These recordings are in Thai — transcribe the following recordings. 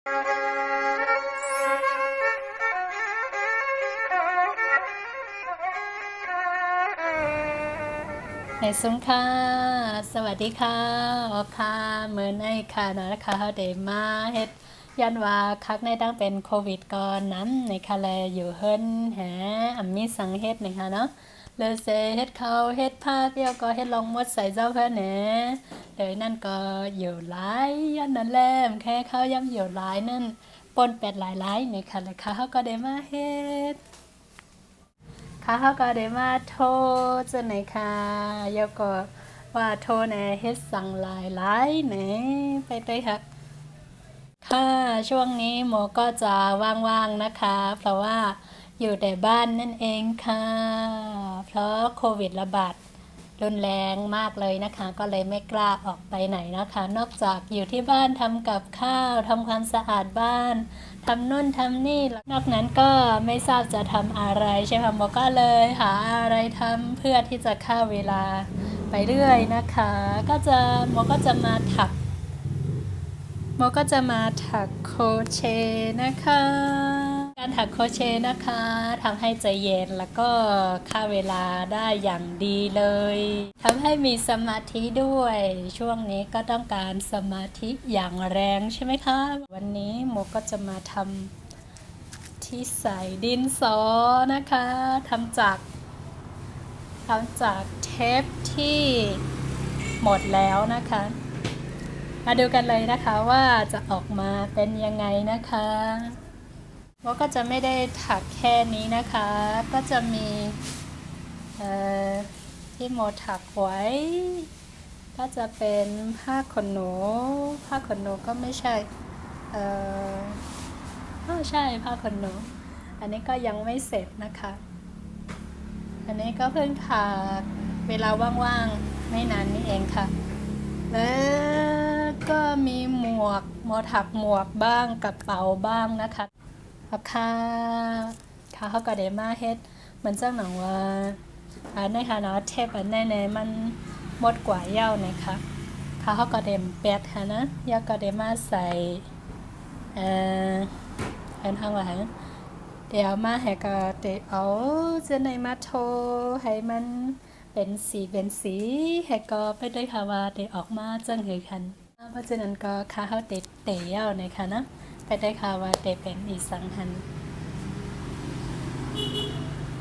ในซุ้มค่ะสวัสดีค่ะออกค่ะเมื่อในค่ะเนาะนะคะเดมาเฮ็ดยันว่าคักในตั้งเป็นโควิดก่อนน้ำในคะแลอยู่เฮิรนแหมีสังเฮ็ดนะคะเนาะเลยเซเฮ็ดเขาเฮ็ดผ้าเกี่ยวก็เฮ็ดลองมดใส่เจ้าเพื่อนเนเลยนั่นก็อยู่หลายยันนั่นแหละแค่เขาย้ำอยู่หลายนั่นปนเป็ดหลายๆในค่ะเลยค่ะเขาก็ได้มาเฮ็ด ค่ะเขาก็ได้มาโทรจะไหนค่ะแล้วก็ว่าโทรในเฮ็ดสั่งหลายๆไหนไปเลยค่ะค่ะช่วงนี้โมก็จะว่างๆนะคะเพราะว่าอยู่แต่บ้านนั่นเองค่ะเพราะโควิดระบาดรุนแรงมากเลยนะคะก็เลยไม่กล้าออกไปไหนนะคะนอกจากอยู่ที่บ้านทำกับข้าวทำความสะอาดบ้านทำนู่นทำนี่นอกนั้นก็ไม่ทราบจะทำอะไรใช่ไหมโมก็เลยหาอะไรทำเพื่อที่จะฆ่าเวลาไปเรื่อยนะคะโมก็จะมาถักโครเชต์นะคะการถักโครเชต์นะคะทำให้ใจเย็นแล้วก็ฆ่าเวลาได้อย่างดีเลยทำให้มีสมาธิด้วยช่วงนี้ก็ต้องการสมาธิอย่างแรงใช่ไหมคะวันนี้โมก็จะมาทำที่ใส่ดินสอนะคะทำจากเทปที่หมดแล้วนะคะมาดูกันเลยนะคะว่าจะออกมาเป็นยังไงนะคะว่าก็จะไม่ได้ถักแค่นี้นะคะก็จะมีที่โมถักไว้ก็จะเป็นผ้าขนหนูก็ไม่ใช่ใช่ผ้าขนหนูอันนี้ก็ยังไม่เสร็จนะคะอันนี้ก็เพิ่งถักเวลาว่างๆไม่นานนี้เองค่ะแล้วก็มีหมวกโมถักหมวกบ้างกระเป๋าบ้างนะคะค่ะเขาก็ได้มาเฮ็ดเหมือนจังหนังว่าในค่ะเนาะเทปอันในมันหมดกว่าเย้านะคะเขาก็ได้แปดค่ะนะยาก็ได้มาใส่เป็นทางหลังเดี๋ยวมาให้ก็เดี๋ยวเอาจะในมาโทให้มันเป็นสีให้ก็ไปด้วยค่ะว่าเดี๋ยวออกมาจังหือคันเพราะฉะนั้นก็ค่ะเขาเตะเย้านะคะนะไปได้ค่ะว่าเตะเป็นอีสังหัน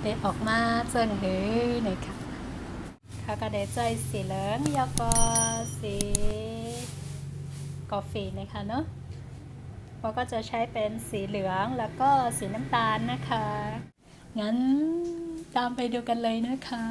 เตะออกมาจังหือนะคะค่ะก็ได้ใจสีเหลืองแล้วก็สีกาแฟนะคะเนาะเราก็จะใช้เป็นสีเหลืองแล้วก็สีน้ำตาลนะคะงั้นตามไปดูกันเลยนะคะ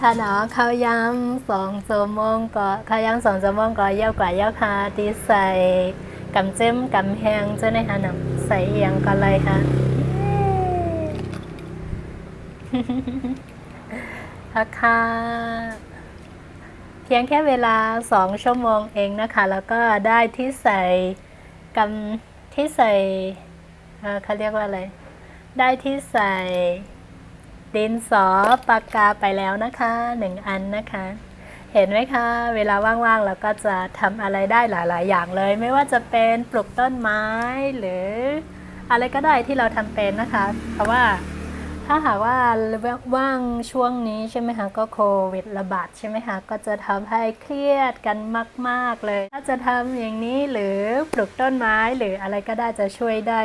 ค่ะเนาะข้าวยำ2 ชั่วโมงก็ข้าวยำ2 ชั่วโมงก็เยาวกว่าเยาวค่ะที่ใส่กำเจิ้มกำแหงเจ้าในค่ะเนาะใส่เอียงก็เลยค่ะราคาเพียงแค่เวลา2 ชั่วโมงเองนะคะแล้วก็ได้ที่ใส่กำที่ใส่เขาเรียกว่าอะไรได้ที่ใส่ดินสอปากกาไปแล้วนะคะ1 อันนะคะเห็นไหมคะเวลาว่างๆเราก็จะทำอะไรได้หลายๆอย่างเลยไม่ว่าจะเป็นปลูกต้นไม้หรืออะไรก็ได้ที่เราทำเป็นนะคะเพราะว่าถ้าหากว่าว่างช่วงนี้ใช่ไหมคะก็โควิดระบาดใช่ไหมคะก็จะทำให้เครียดกันมากๆเลยถ้าจะทำอย่างนี้หรือปลูกต้นไม้หรืออะไรก็ได้จะช่วยได้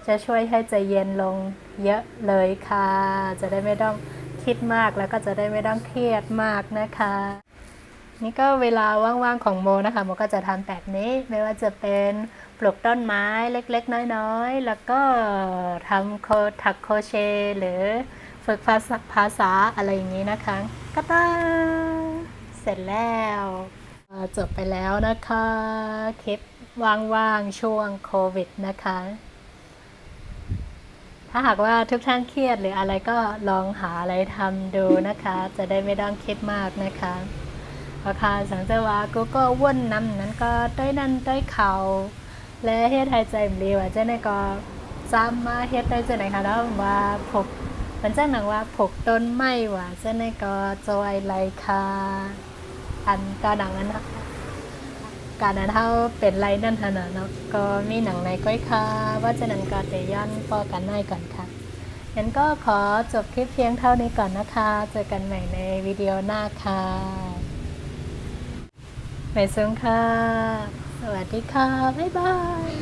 จะช่วยให้ใจเย็นลงเยอะเลยค่ะจะได้ไม่ต้องคิดมากแล้วก็จะได้ไม่ต้องเครียดมากนะคะนี่ก็เวลาว่างๆของโมนะคะโมก็จะทำแบบนี้ไม่ว่าจะเป็นปลูกต้นไม้เล็กๆน้อยๆแล้วก็ทำถักโครเชต์หรือฝึกภาษาอะไรอย่างนี้นะคะก็ต้องเสร็จแล้วจบไปแล้วนะคะคลิปว่างๆช่วงโควิดนะคะถ้าหากว่าทุกท่านเครียดหรืออะไรก็ลองหาอะไรทำดูนะคะจะได้ไม่ต้องคิดมากนะคะราคาสังเกตว่ากูก็ว่นน้ำนั้นก็ได้นั่นได้เข่าและเฮ็ดหายใจดีว่าเจ้าในก็จำมาเฮ็ดได้เจ้าไหนคะแล้วว่าผูกมันจ้างหนังว่าผูกต้นไม้ว่าเจ้าในก็จอยไรค่ะอันก็หนังนั้นการนั้นเท่าเป็นไรนั่นขนาดเนาะก็มีหนังในก้อยค่ะว่าจะหนังกาเตยันปอกันในก่อนค่ะงั้นก็ขอจบคลิปเพียงเท่านี้ก่อนนะคะเจอกันใหม่ในวิดีโอหน้าค่ะไปซึ้งค่ะสวัสดีค่ะบ๊ายบาย